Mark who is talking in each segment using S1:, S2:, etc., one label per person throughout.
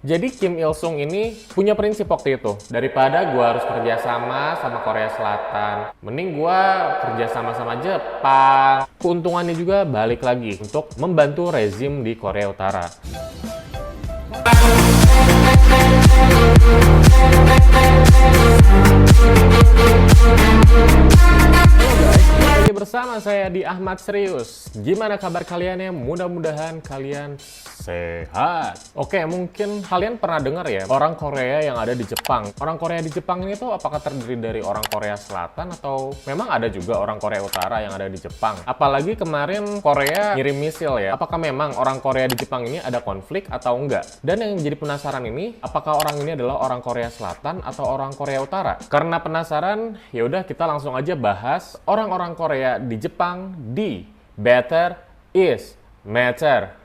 S1: Jadi Kim Il Sung ini punya prinsip waktu itu, daripada gua harus kerja sama Korea Selatan, mending gua kerja sama Jepang. Keuntungannya juga balik lagi untuk membantu rezim di Korea Utara. Lagi bersama saya di Ahmad Serius. Gimana kabar kalian ya? Mudah-mudahan kalian sehat. Oke, mungkin kalian pernah dengar ya orang Korea yang ada di Jepang. Orang Korea di Jepang ini tuh apakah terdiri dari orang Korea Selatan atau memang ada juga orang Korea Utara yang ada di Jepang? Apalagi kemarin Korea ngirim misil ya. Apakah memang orang Korea di Jepang ini ada konflik atau enggak? Dan yang jadi penasaran ini, apakah orang ini adalah orang Korea Selatan atau orang Korea Utara? Karena penasaran, ya udah kita langsung aja bahas orang-orang Korea di Jepang di Better is Matter.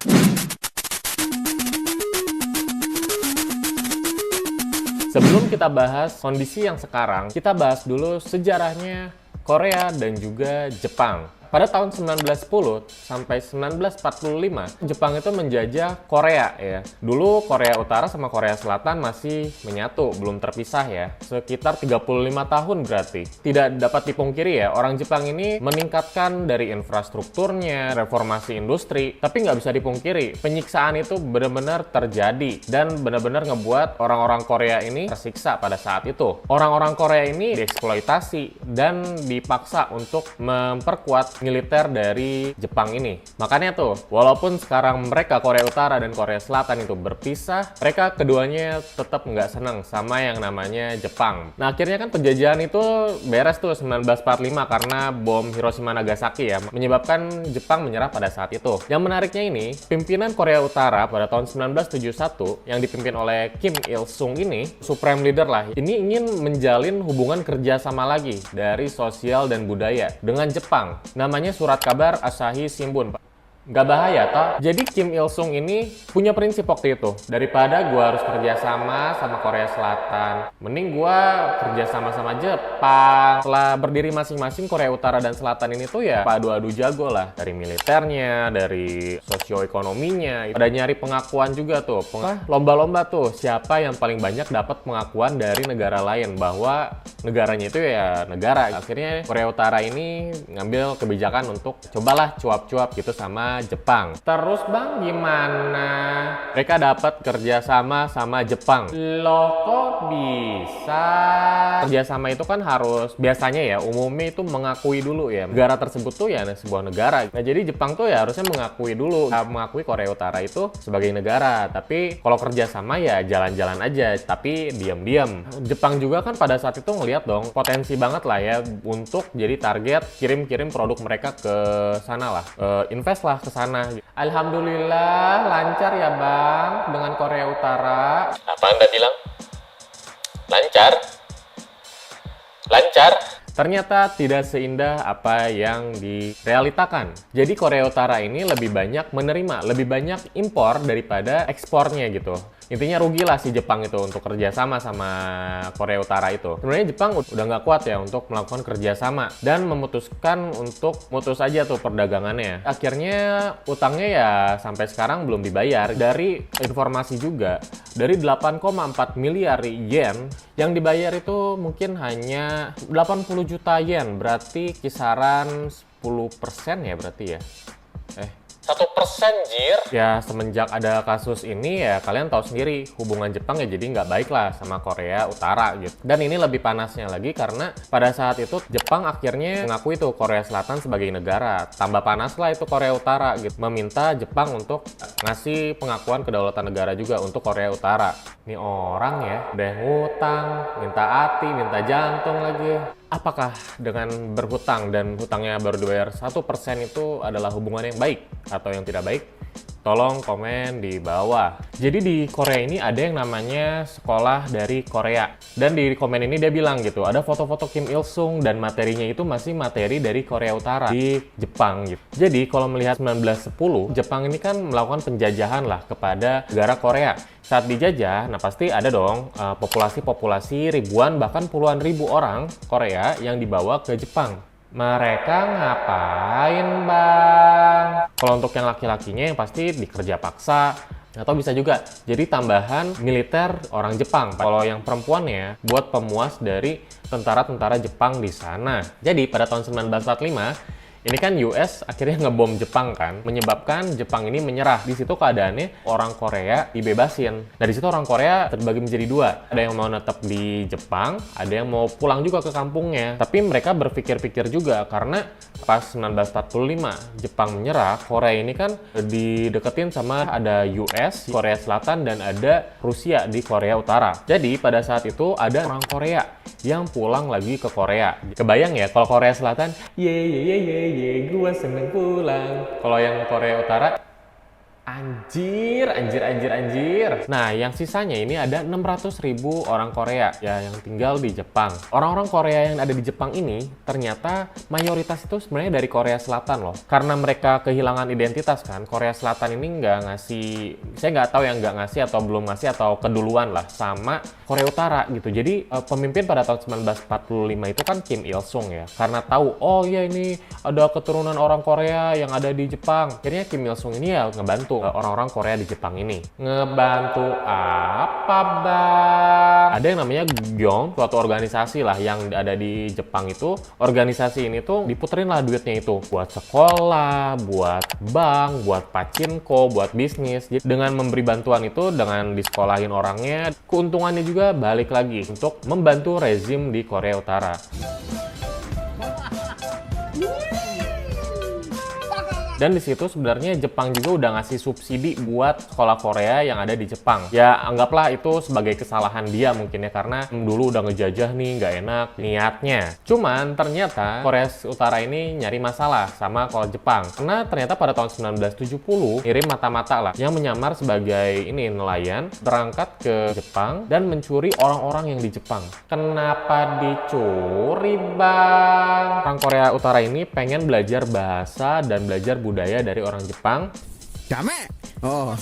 S1: Sebelum kita bahas kondisi yang sekarang, kita bahas dulu sejarahnya Korea dan juga Jepang. Pada tahun 1910 sampai 1945, Jepang itu menjajah Korea ya. Dulu Korea Utara sama Korea Selatan masih menyatu, belum terpisah ya. Sekitar 35 tahun berarti. Tidak dapat dipungkiri ya, orang Jepang ini meningkatkan dari infrastrukturnya, reformasi industri, tapi nggak bisa dipungkiri, penyiksaan itu benar-benar terjadi dan benar-benar ngebuat orang-orang Korea ini tersiksa pada saat itu. Orang-orang Korea ini dieksploitasi dan dipaksa untuk memperkuat militer dari Jepang ini. Makanya tuh, walaupun sekarang mereka Korea Utara dan Korea Selatan itu berpisah, mereka keduanya tetap nggak senang sama yang namanya Jepang. Nah, akhirnya kan penjajahan itu beres tuh 1945 karena bom Hiroshima Nagasaki ya, menyebabkan Jepang menyerah pada saat itu. Yang menariknya ini, pimpinan Korea Utara pada tahun 1971 yang dipimpin oleh Kim Il Sung ini, supreme leader lah, ini ingin menjalin hubungan kerjasama lagi dari sosial dan budaya dengan Jepang. Namanya surat kabar Asahi Shimbun. Nggak bahaya toh? Jadi Kim Il Sung ini punya prinsip waktu itu, daripada gua harus kerja sama Korea Selatan, mending gua kerja sama Jepang. Setelah berdiri masing-masing, Korea Utara dan Selatan ini tuh ya adu-adu jago lah, dari militernya, dari sosioekonominya. Ada nyari pengakuan juga tuh, lomba-lomba tuh siapa yang paling banyak dapat pengakuan dari negara lain bahwa negaranya itu ya negara. Akhirnya Korea Utara ini ngambil kebijakan untuk cobalah cuap-cuap gitu sama Jepang. Terus bang, gimana? Mereka dapat kerjasama sama Jepang. Loh kok bisa? Kerjasama itu kan harus, biasanya ya, umumnya itu mengakui dulu ya. Negara tersebut tuh ya sebuah negara. Nah jadi Jepang tuh ya harusnya mengakui dulu. Mengakui Korea Utara itu sebagai negara. Tapi kalau kerjasama ya jalan-jalan aja. Tapi diam-diam. Jepang juga kan pada saat itu ngeliat dong, potensi banget lah ya untuk jadi target kirim-kirim produk mereka ke sana lah. Invest lah ke sana. Alhamdulillah lancar ya bang dengan Korea Utara.
S2: Apaan tadi bilang? Lancar? Lancar?
S1: Ternyata tidak seindah apa yang direalitakan. Jadi Korea Utara ini lebih banyak menerima, lebih banyak impor daripada ekspornya gitu. Intinya rugilah si Jepang itu untuk kerjasama sama Korea Utara itu. Sebenarnya Jepang udah nggak kuat ya untuk melakukan kerjasama dan memutuskan untuk mutus aja tuh perdagangannya. Akhirnya utangnya ya sampai sekarang belum dibayar. Dari informasi juga, dari 8,4 miliar yen yang dibayar itu mungkin hanya 80 juta yen, berarti kisaran 10% ya berarti ya.
S2: 1% jir?
S1: Ya semenjak ada kasus ini ya kalian tahu sendiri hubungan Jepang ya jadi nggak baik lah sama Korea Utara gitu. Dan ini lebih panasnya lagi karena pada saat itu Jepang akhirnya mengakui tuh Korea Selatan sebagai negara. Tambah panas lah itu Korea Utara gitu, meminta Jepang untuk ngasih pengakuan kedaulatan negara juga untuk Korea Utara. Ini orang ya udah ngutang, minta hati, minta jantung lagi. Apakah dengan berhutang dan hutangnya baru dibayar 1% itu adalah hubungan yang baik atau yang tidak baik? Tolong komen di bawah. Jadi di Korea ini ada yang namanya sekolah dari Korea. Dan di komen ini dia bilang gitu, ada foto-foto Kim Il Sung dan materinya itu masih materi dari Korea Utara di Jepang gitu. Jadi kalau melihat 1910, Jepang ini kan melakukan penjajahan lah kepada negara Korea. Saat dijajah, nah pasti ada dong populasi-populasi ribuan bahkan puluhan ribu orang Korea yang dibawa ke Jepang. Mereka ngapain bang? Kalau untuk yang laki-lakinya yang pasti dikerja paksa, Atau bisa juga jadi tambahan militer orang Jepang. Kalau yang perempuannya buat pemuas dari tentara-tentara Jepang di sana. Jadi pada tahun 1945 ini kan US akhirnya ngebom Jepang kan, menyebabkan Jepang ini menyerah. Di situ keadaannya orang Korea dibebasin. Nah di situ orang Korea terbagi menjadi dua. Ada yang mau netap di Jepang, ada yang mau pulang juga ke kampungnya. Tapi mereka berpikir-pikir juga karena pas 1945 Jepang menyerah, Korea ini kan dideketin sama ada US, Korea Selatan, dan ada Rusia di Korea Utara. Jadi pada saat itu ada orang Korea yang pulang lagi ke Korea. Kebayang ya kalau Korea Selatan, ye, gua seneng pulang. Kalau yang Korea Utara, anjir. Nah, yang sisanya ini ada 600.000 orang Korea ya yang tinggal di Jepang. Orang-orang Korea yang ada di Jepang ini ternyata mayoritas itu sebenarnya dari Korea Selatan loh. Karena mereka kehilangan identitas kan, Korea Selatan ini nggak ngasih, saya nggak tahu yang nggak ngasih atau belum ngasih atau keduluan lah sama Korea Utara gitu. Jadi pemimpin pada tahun 1945 itu kan Kim Il Sung ya. Karena tahu, oh ya ini ada keturunan orang Korea yang ada di Jepang. Akhirnya Kim Il Sung ini ya ngebantu orang-orang Korea di Jepang ini. Ngebantu apa, Bang? Ada yang namanya Gyeong, suatu organisasi lah yang ada di Jepang itu. Organisasi ini tuh diputerin lah duitnya itu buat sekolah, buat bank, buat pachinko, buat bisnis. Jadi dengan memberi bantuan itu, dengan disekolahin orangnya, keuntungannya juga balik lagi untuk membantu rezim di Korea Utara. Dan di situ sebenarnya Jepang juga udah ngasih subsidi buat sekolah Korea yang ada di Jepang. Ya anggaplah itu sebagai kesalahan dia mungkin ya, karena dulu udah ngejajah nih, nggak enak niatnya. Cuman ternyata Korea Utara ini nyari masalah sama kalau Jepang. Karena ternyata pada tahun 1970 ngirim mata-mata lah yang menyamar sebagai ini nelayan berangkat ke Jepang dan mencuri orang-orang yang di Jepang. Kenapa dicuri, Bang? Orang Korea Utara ini pengen belajar bahasa dan belajar budaya dari orang Jepang.
S3: Dame. Oh.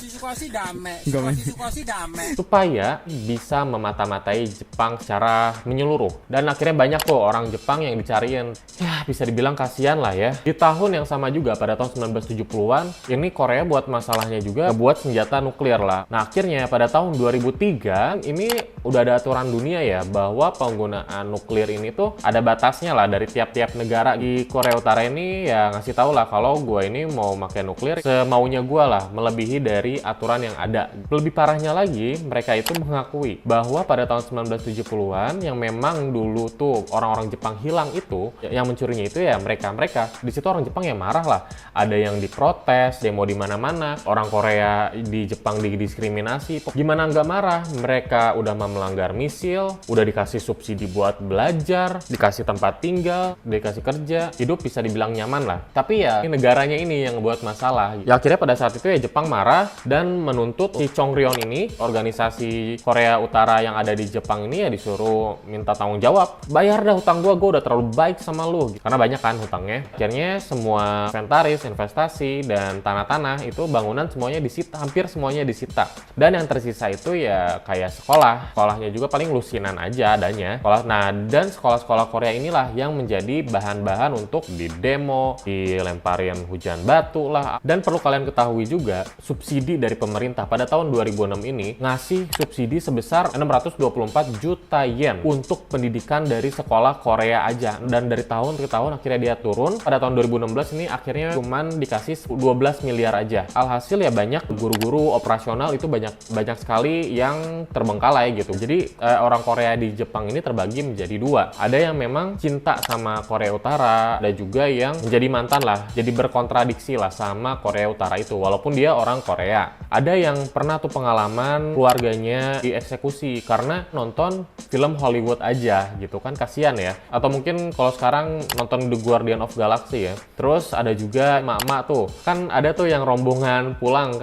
S1: Supaya bisa memata-matai Jepang secara menyeluruh. Dan akhirnya banyak tuh orang Jepang yang dicariin. Ya bisa dibilang kasihan lah ya. Di tahun yang sama juga pada tahun 1970-an, ini Korea buat masalahnya juga buat senjata nuklir lah. Nah akhirnya pada tahun 2003 ini udah ada aturan dunia ya bahwa penggunaan nuklir ini tuh ada batasnya lah dari tiap-tiap negara. Di Korea Utara ini ya ngasih tau lah kalau gue ini mau pakai nuklir semaunya gue lah, melebihi dari aturan yang ada. Lebih parahnya lagi, mereka itu mengakui bahwa pada tahun 1970-an yang memang dulu tuh orang-orang Jepang hilang itu, yang mencurinya itu ya mereka. Di situ orang Jepang yang marah lah. Ada yang diprotes, demo di mana-mana. Orang Korea di Jepang didiskriminasi. Gimana nggak marah? Mereka udah melanggar misil, udah dikasih subsidi buat belajar, dikasih tempat tinggal, dikasih kerja, hidup bisa dibilang nyaman lah. Tapi ya negaranya ini yang buat masalah. Ya akhirnya pada saat itu ya Jepang marah dan menuntut si Chongryon ini, organisasi Korea Utara yang ada di Jepang ini ya disuruh minta tanggung jawab. Bayar dah hutang gue udah terlalu baik sama lu. Karena banyak kan hutangnya. Akhirnya semua inventaris, investasi, dan tanah-tanah itu bangunan semuanya disita, hampir semuanya disita. Dan yang tersisa itu ya kayak sekolah. Sekolahnya juga paling lusinan aja adanya. Nah, dan sekolah-sekolah Korea inilah yang menjadi bahan-bahan untuk didemo, dilemparin hujan batu lah. Dan perlu kalian ketahui juga, subsidi dari pemerintah pada tahun 2006 ini ngasih subsidi sebesar 624 juta yen untuk pendidikan dari sekolah Korea aja. Dan dari tahun ke tahun akhirnya dia turun. Pada tahun 2016 ini akhirnya cuman dikasih 12 miliar aja. Alhasil ya banyak guru-guru operasional itu banyak sekali yang terbengkalai gitu. Jadi orang Korea di Jepang ini terbagi menjadi dua. Ada yang memang cinta sama Korea Utara, ada juga yang menjadi mantan lah. Jadi berkontradiksi lah sama Korea Utara itu. Walaupun dia orang Korea. Ada yang pernah tuh pengalaman keluarganya dieksekusi karena nonton film Hollywood aja gitu kan, kasihan ya. Atau mungkin kalau sekarang nonton The Guardian of Galaxy ya. Terus ada juga emak-emak tuh. Kan ada tuh yang rombongan pulang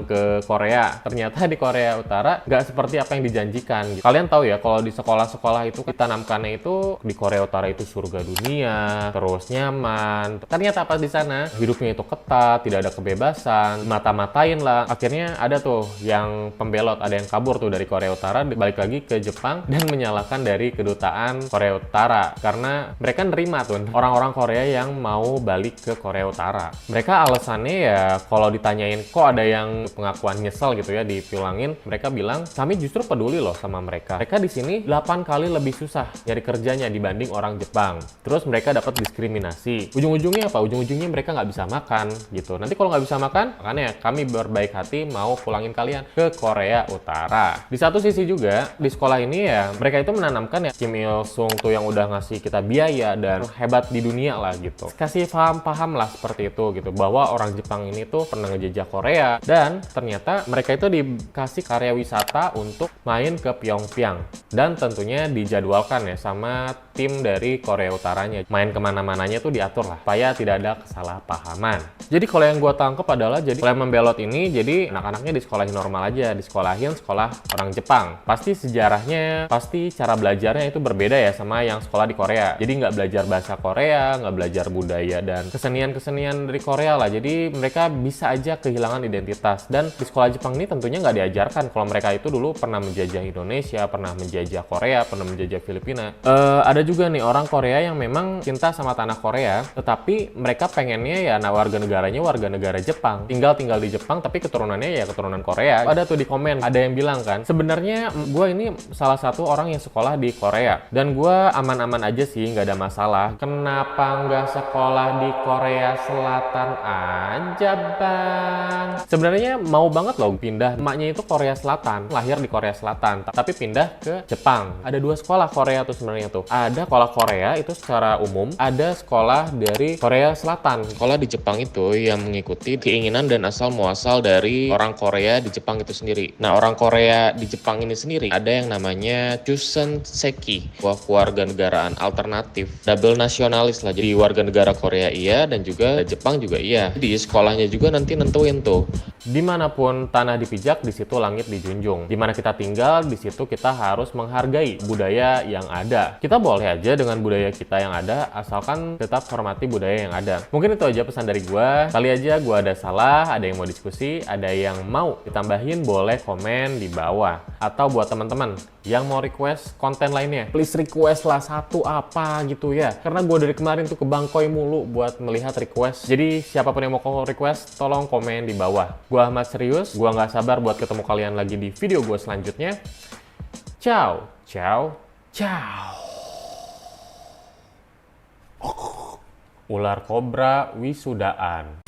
S1: ke Korea. Ternyata di Korea Utara nggak seperti apa yang dijanjikan gitu. Kalian tahu ya kalau di sekolah-sekolah itu ditanamkannya itu di Korea Utara itu surga dunia, terus nyaman. Ternyata pas di sana hidupnya itu ketat, tidak ada kebebasan, mata dimata-matain lah. Akhirnya ada tuh yang pembelot, ada yang kabur tuh dari Korea Utara, balik lagi ke Jepang dan menyalahkan dari kedutaan Korea Utara karena mereka nerima tuh orang-orang Korea yang mau balik ke Korea Utara. Mereka alasannya ya kalau ditanyain kok ada yang pengakuan nyesel gitu ya dipulangin, mereka bilang kami justru peduli loh sama mereka. Mereka di sini 8 kali lebih susah nyari kerjanya dibanding orang Jepang. Terus mereka dapat diskriminasi. Ujung-ujungnya apa? Ujung-ujungnya mereka nggak bisa makan gitu. Nanti kalau nggak bisa makan, makanya kami berbaik hati mau pulangin kalian ke Korea Utara. Di satu sisi juga, di sekolah ini ya, mereka itu menanamkan ya Kim Il Sung tuh yang udah ngasih kita biaya dan hebat di dunia lah gitu. Kasih paham-paham lah seperti itu gitu, bahwa orang Jepang ini tuh pernah ngejajah Korea dan ternyata mereka itu dikasih karya wisata untuk main ke Pyongyang. Dan tentunya dijadwalkan ya sama tim dari Korea Utaranya. Main kemana-mananya tuh diatur lah, supaya tidak ada kesalahpahaman. Jadi kalau yang gue tangkap adalah, jadi kalau yang membelot ini, jadi anak-anaknya disekolahin normal aja, disekolahin sekolah orang Jepang. Pasti sejarahnya, pasti cara belajarnya itu berbeda ya sama yang sekolah di Korea. Jadi nggak belajar bahasa Korea, nggak belajar budaya dan kesenian-kesenian dari Korea lah. Jadi mereka bisa aja kehilangan identitas. Dan di sekolah Jepang ini tentunya nggak diajarkan kalau mereka itu dulu pernah menjajah Indonesia, pernah menjajah Korea, pernah menjajah Filipina. Ada juga nih orang Korea yang memang cinta sama tanah Korea, tetapi mereka pengennya ya warga negaranya warga negara Jepang, tinggal di Jepang tapi keturunannya ya keturunan Korea. Ada tuh di komen, ada yang bilang kan, sebenarnya gue ini salah satu orang yang sekolah di Korea dan gue aman-aman aja sih, nggak ada masalah. Kenapa nggak sekolah di Korea Selatan aja bang? Sebenarnya mau banget loh pindah, emaknya itu Korea Selatan, lahir di Korea Selatan tapi pindah ke Jepang. Ada 2 sekolah Korea tuh sebenarnya tuh. Ada sekolah Korea itu secara umum, ada sekolah dari Korea Selatan. Sekolah di Jepang itu yang mengikuti keinginan dan asal muasal dari orang Korea di Jepang itu sendiri. Nah, orang Korea di Jepang ini sendiri ada yang namanya Chusen Seki, warga negaraan alternatif, double nasionalis lah. Jadi warga negara Korea iya dan juga Jepang juga iya. Jadi sekolahnya juga nanti nentuin tuh, dimanapun tanah dipijak, di situ langit dijunjung. Dimana kita tinggal, di situ kita harus menghargai budaya yang ada. Kita boleh aja dengan budaya kita yang ada, asalkan tetap hormati budaya yang ada. Mungkin itu aja pesan dari gua. Kali aja gua ada salah, ada yang mau diskusi, ada yang mau ditambahin, boleh komen di bawah. Atau buat teman-teman yang mau request konten lainnya, please request lah satu apa gitu ya. Karena gua dari kemarin tuh kebangkoi mulu buat melihat request. Jadi siapapun yang mau request, tolong komen di bawah. Gua Ahmad Serius, gua nggak sabar buat ketemu kalian lagi di video gua selanjutnya. Ciao, ciao, ciao. Ular kobra wisudaan.